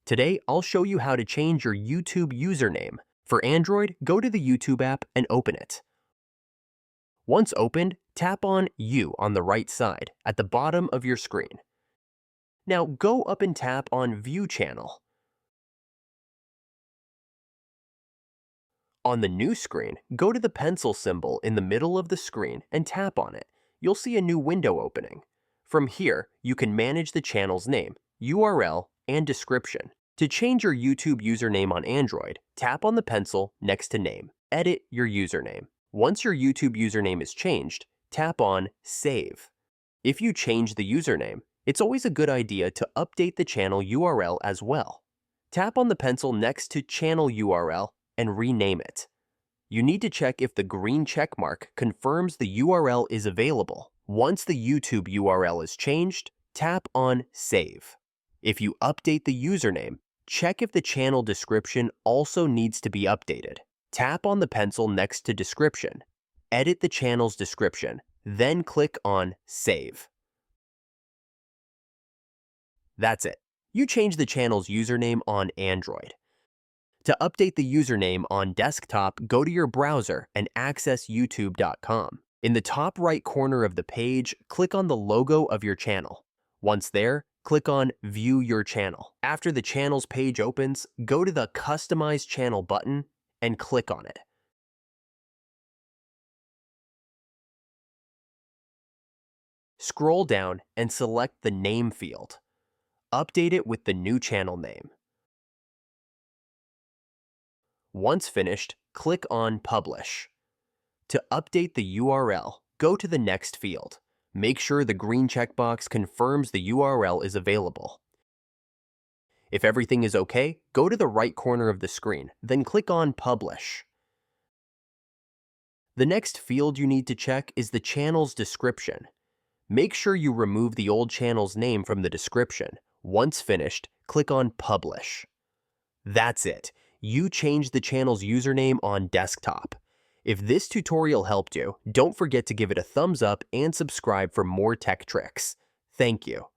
Today, I'll show you how to change your YouTube username. For Android, go to the YouTube app and open it. Once opened, tap on You on the right side at the bottom of your screen. Now go up and tap on View Channel. On the new screen, go to the pencil symbol in the middle of the screen and tap on it. You'll see a new window opening. From here, you can manage the channel's name, URL, and description. To change your YouTube username on Android, tap on the pencil next to Name. Edit your username. Once your YouTube username is changed, tap on Save. If you change the username, it's always a good idea to update the channel URL as well. Tap on the pencil next to Channel URL and rename it. You need to check if the green check mark confirms the URL is available. Once the YouTube URL is changed, tap on Save. If you update the username, check if the channel description also needs to be updated. Tap on the pencil next to Description. Edit the channel's description, then click on Save. That's it. You changed the channel's username on Android. To update the username on desktop, go to your browser and access youtube.com. In the top right corner of the page, click on the logo of your channel. Once there, click on View Your Channel. After the channel's page opens, go to the Customize Channel button and click on it. Scroll down and select the Name field. Update it with the new channel name. Once finished, click on Publish. To update the URL, go to the next field. Make sure the green checkbox confirms the URL is available. If everything is okay, go to the right corner of the screen, then click on Publish. The next field you need to check is the channel's description. Make sure you remove the old channel's name from the description. Once finished, click on Publish. That's it. You changed the channel's username on desktop. If this tutorial helped you, don't forget to give it a thumbs up and subscribe for more tech tricks. Thank you.